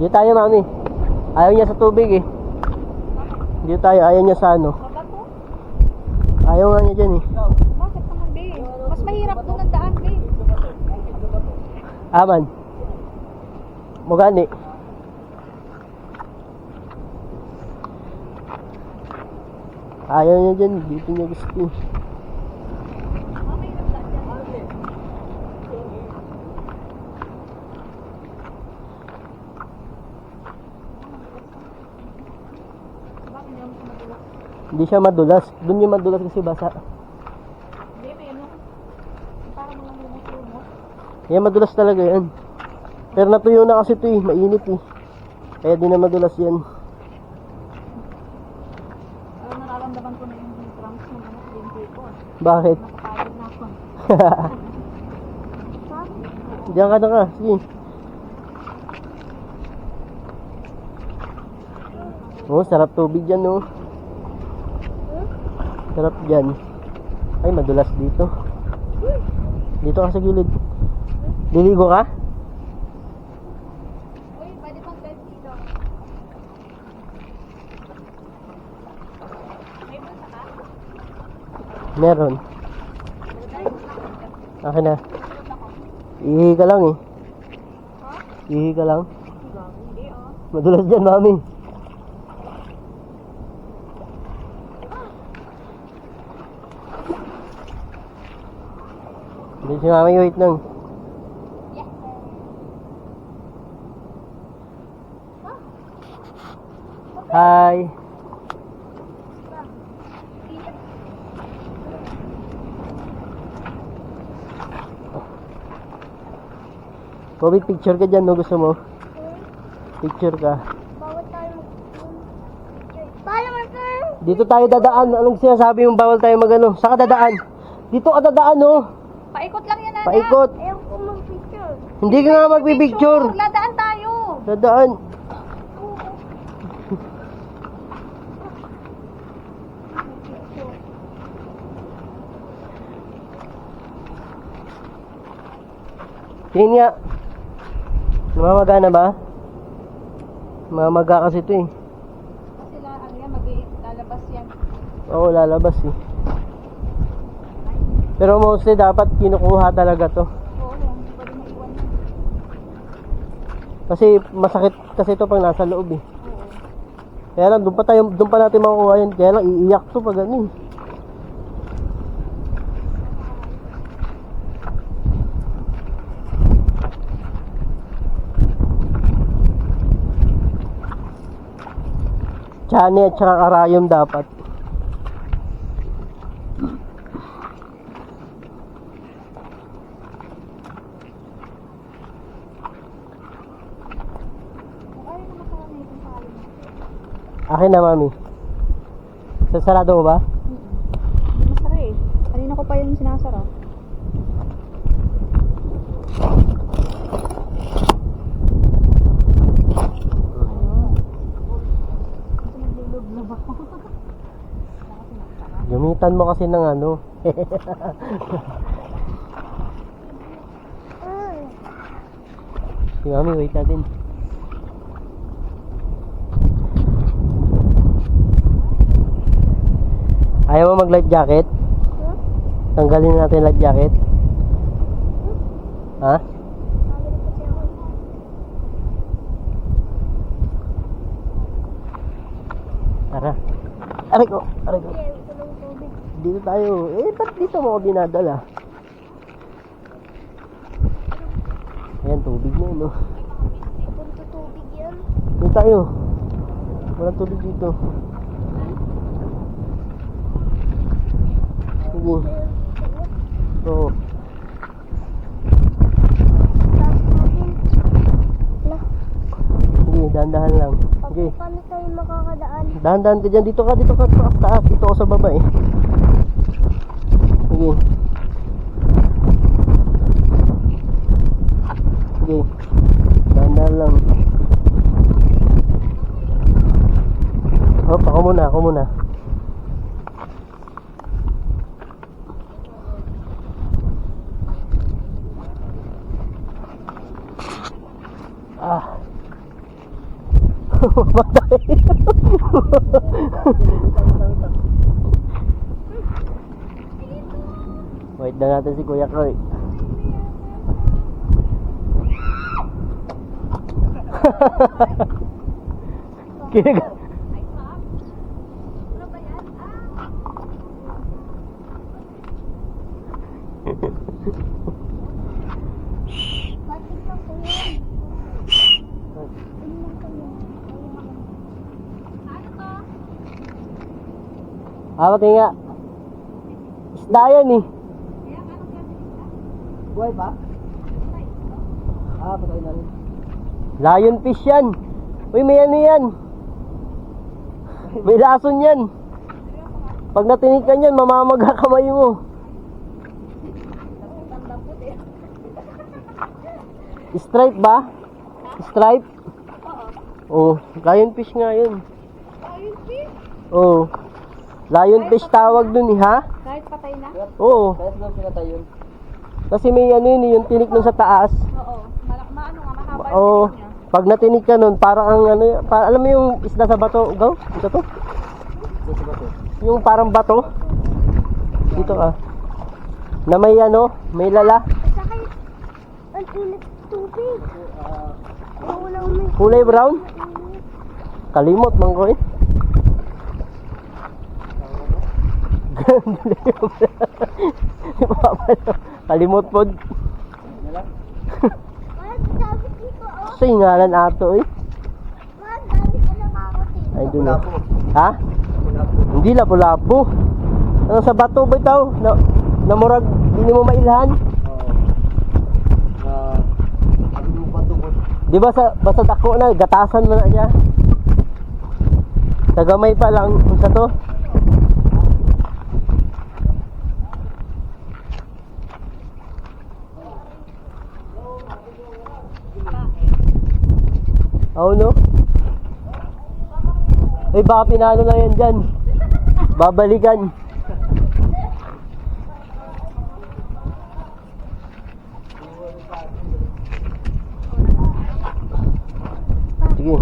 Dito tayo, mami. Ayaw niya sa tubig eh. Dito tayo, ayaw niya sa ano. Ayaw nga niya dyan eh. Bakit naman, be? Mas mahirap doon ang daan, be. Aman. Mugani. Ayaw niya dyan. Dito niya gusto. Mahirap daan dyan. Bakit hindi ako madulas? Hindi siya madulas. Doon yung madulas kasi basa. Hindi, may ano. Parang mga lumos-lumos. Yan, madulas talaga yan. Pero natuyo na kasi ito eh. Mainit eh. Kaya di na madulas yan. Parang nararamdaman ko na yung drums ng ano, binti ko. Bakit? Nakapagod na ako. Diyan ka na ka. Sige. Oh, sarap tubig dyan oh. Sarap dyan. Ay, madulas dito. Dito ka sa gilid. Liligo ka? Uy, pwede pang guys dito. May bulsa ka? Meron. Akin na. Ihi ka lang eh. Ihi ka lang. Hindi, oh. Madulas dyan, mami. Hindi si mami, wait lang. Yes. Hi. Kobe, picture ka dyan, no? Gusto mo? Picture ka. Bawat tayo Paano sir? Dito tayo dadaan. Anong sinasabi mong bawal tayo magano? Saan ka dadaan? Dito ka dadaan, no? Paikot lang yan, anak. Paikot. Ayaw ko mag-picture. Hindi ka nga magbibicture. Ladaan tayo. Dadaan. Tingin nga. Namamaga na ba? Namamaga kasi ito eh. Kasi ano yan, lalabas yan. Oo, lalabas eh. Pero mostly dapat kinukuha talaga to. Oo, hindi pwede maiwan yan. Kasi masakit kasi ito pag nasa loob eh. Oo. Kaya lang, doon pa natin makukuha yan. Kaya lang, iiyak to pag ano eh. Chani at saka karayom dapat. Ay, namasara na itong pahalin. Akin na, mami. Sasarado mo ba? Hindi masara eh. Kanina ko pa yung sinasara. Gamitan mo kasi ng ano. Si mami, wait natin. Ayaw mo mag life jacket? Tanggalin natin life jacket. Ha? Tara. Aray ko. Aray ko. Dito tayo. Eh, ba't dito mo ako dinadala? Ayan, tubig na yun, no? Punto tubig yan. Dito tayo. Walang tubig dito. Sige. Oo. Sige, dahan-dahan lang. Sige. Paano tayo makakadaan? Dahan-dahan ka dyan. Dito ka taas. Dito ako sa baba eh. Sige. Sige. Dahan-dahan lang. Hop, ako muna. Ah. Mamatay. Wait na natin si Kuya Kroy. Kinig. Hawak nga. Isda yan eh. Buhay pa? Patay na rin. Lionfish yan. Uy, may ano yan. May lason yan. Pag natinikan yan, mamamaga kamay mo. Stripe ba? Stripe? Oo. Lionfish nga yun. Lionfish? Oo. Lionfish tawag dun eh, ha? Kahit patay na? Oo. Kaya sila pinatay yun. Kasi may ano yun, yung tinik nun sa taas. Oo. Maano nga, mahaba yung Oo. tinik niya. Pag natinig ka nun, parang ang ano, alam mo yung isda sa bato, ugaw? Ito to? Dito ba to? Yung parang bato. Dito ah. Na may ano, may lala. Sakay, ang init tubig. Wala may Kulay brown. Kalimot man ko eh. Kalimot pod. Mas dami dito, oh. Sa ngalan ato eh. Mas dami ko nakakatin. Ay dun. Lapu. Ha? Hindi lapu-lapu. Ano sa bato ba itaw? Namurag, hindi mo mailhan. Sabi mo pa tungkol. Di ba sa basta dako na, gatasan mo na siya. Sa gamay pa lang, sa to. Oh no? Ay baka pinano na yan dyan. Babalikan. Sige.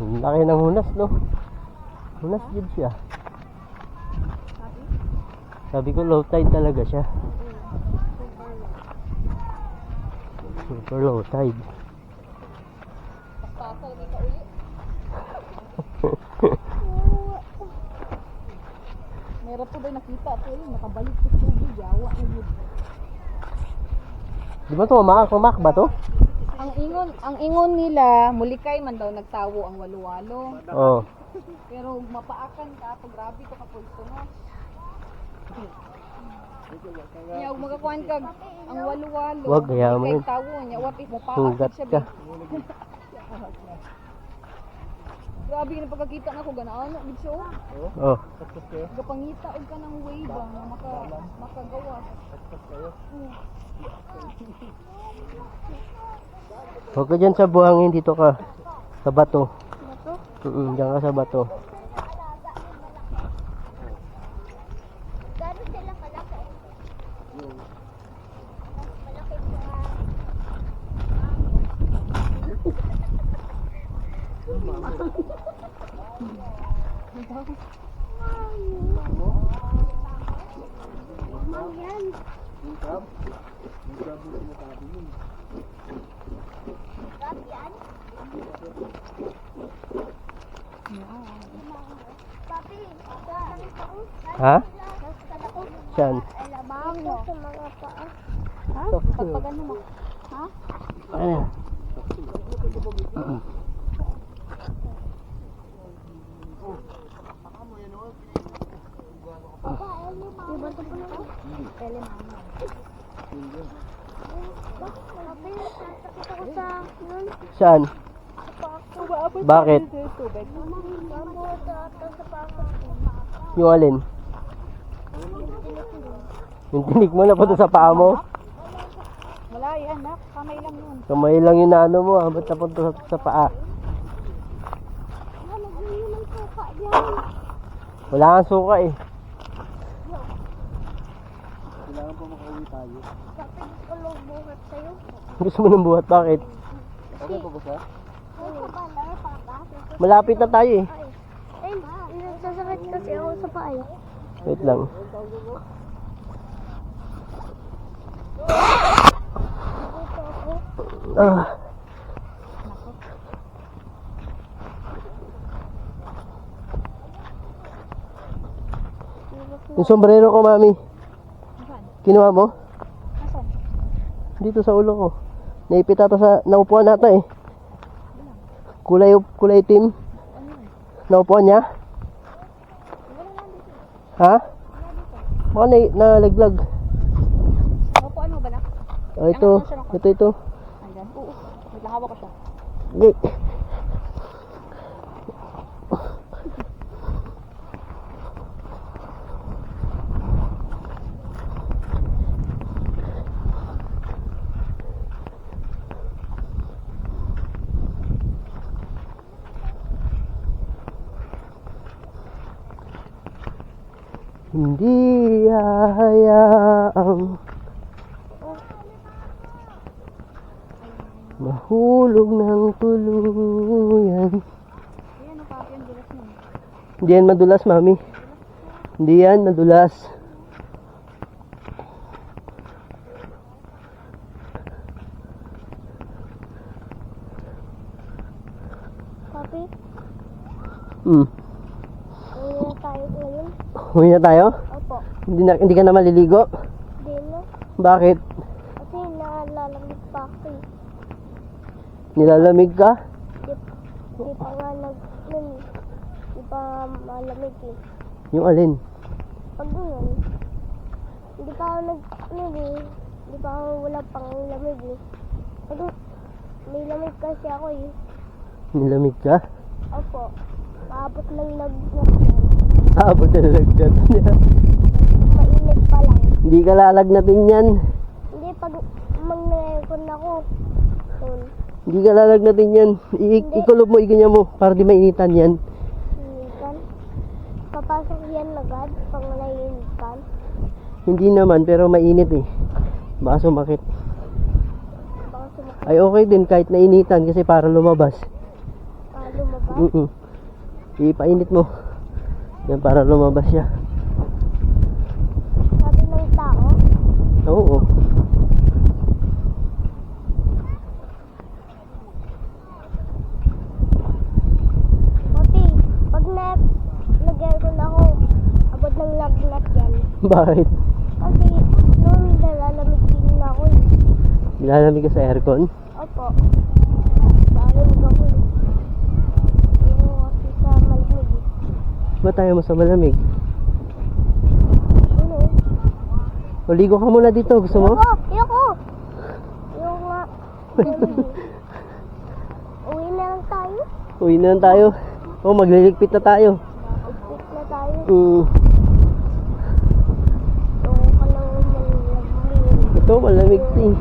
Ang laki ng hunas, no? Hunas din siya. Sabi ko low tide talaga siya. Super low tide. Pasaw dito ulit. Meron po ba nakita ito eh. Nakabalik sa tubig. Yawa. Di ba ito mamak ba to? Ang ingon nila, mulikay man daw nagtawo ang walo-walo. Oo. Pero mapaakan ka, pag grabe ka kapulso mo. Kaya huwag magakuhan ka, ang walo-walo. Wag, kaya mo yun. Mulikay tawo niya, what if mapaakan Sugat siya. ka. Grabe na pagkakita na ko, ganaan. Gitso, Oh. gapangita og ka ng way ba, na makagawa. Huwag ka dyan sa buhangin, dito ka. Sa bato. Dyan ka sa bato. Gano'n sila kalaki. Mas malaki sa... Yan. Crab yan? Papi, Ha? Saan? alamang mo sa mga paa. Ha? Pagpagan mo. Ha? Ayan. Diba ito po na? Papi, sasakit ako sa... Yun, Saan? sa pako. Bakit? Mamo, sa pako. Yung alin? Yung tinik mo na punta sa paa mo? Wala yan, anak. Kamay lang yun. Kamay lang yung ano mo, ba't napunta sa paa? Nalagyan yun ng suka dyan. Wala kang suka eh. Kailangan pa makauwi tayo. Kapag ko lang buhat sa'yo. Gusto mo ng buhat, bakit? Okay pa ba siya? Ay, kabalar, papa. Malapit na tayo eh. Ay, nagsasakit kasi ako sa paa. Wait lang. Dito ako. Ah. Yung sombrero ko, mami. Kinuha mo? Asan? Dito sa ulo ko. Naipit ata sa naupuan nata eh. Kulay itim. Naupuan niya? Ha? Baka nalaglag. Nakuhaan mo ba na? Oh, ito. Ito. Andyan. Oo. Wait lang, hawak ko siya. Hindi. Hindi hahayaang mahulog ng tuluyan. Ayan, o papi, ang dulas mo. Hindi yan madulas, mami. Hindi yan madulas. Papi, Hmm. uwi na tayo ngayon. Uwi na tayo? Opo. Hindi ka na maliligo? Di na. Bakit? Kasi nalalamig pa ako eh. Nilalamig ka? Di pa nga di pa malamig eh. Yung alin? Pag ganyan, hindi pa ako hindi pa ako wala pang lamig eh. Pag may lamig kasi ako eh. Nilamig ka? Opo. Maabot ng lagnat yan. Abot na lagdat. Mainit pa lang. Hindi ka lalagnatin yan. Hindi, pag mag-aircon ako, yun, Hindi ka lalagnatin yan. Ikulob mo, iganyan mo para di mainitan yan. initan. Papasok yan agad pag nainitan. Hindi naman, pero mainit eh. Baka sumakit. Baka sumakit Ay okay din kahit nainitan kasi para lumabas. pa lumabas. Ipainit mo. Yan para lumabas siya. Sabi ng tao, Oo. Pati, pag nag-aircon ako, abot ng lagnat yan. Bakit? Kasi noon nalalamig din ako eh. Nilalamig ka sa aircon? Opo. Lalamig ako eh. Pero kasi sa malamig eh. Ba't tayo mo sa malamig? Ano? O ligo ka muna dito. Gusto mo? Ayoko! Ayoko nga. Malamig eh. Uwi na lang tayo. Uwi na lang tayo. O magliligpit na tayo. Upit na tayo. Ayoko ka lang malamig. Ito malamig to eh.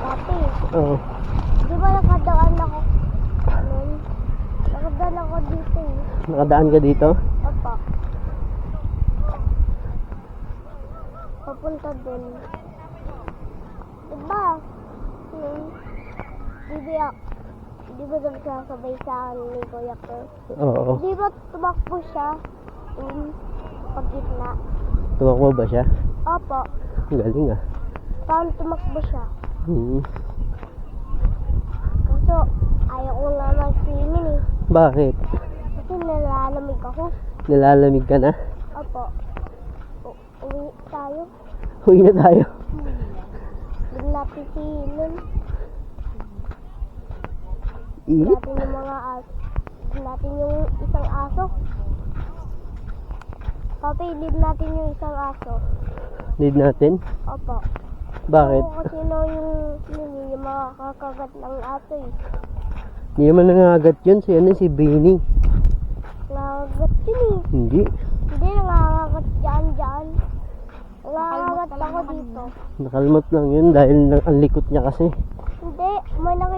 Papi, Oo. di ba nakadaan ako? Nakadaan ako dito eh. Nakadaan ka dito? Opo. Papunta dun. Diba? Di ba nagsasabay sa akin ni Kuya Kurt? Oo. Di ba tumakbo siya? Pag-gitna. Tumakbo ba siya? Opo. Ang galing ah. Paano tumakbo siya? Hmm. Kaso, ayaw ko nga mag-swimming eh. Bakit? Kasi nalalamig ako. Nilalamig ka na? Opo. Uwi tayo. Uwi na tayo. Huwag natin si Lun. Init? Natin yung mga aso. Natin yung isang aso. Papi, leave natin yung isang aso. Need natin? Opo. Bakit? Oo, kasi no, yung mga kakagat ng aso eh. Hindi naman nangangagat yun. Si Benny. Nangagat yun eh. Hindi. Hindi, nangangagat dyan. Nangangagat ako dito. Nakalmot lang yun dahil ang likot niya kasi. Hindi, may nakita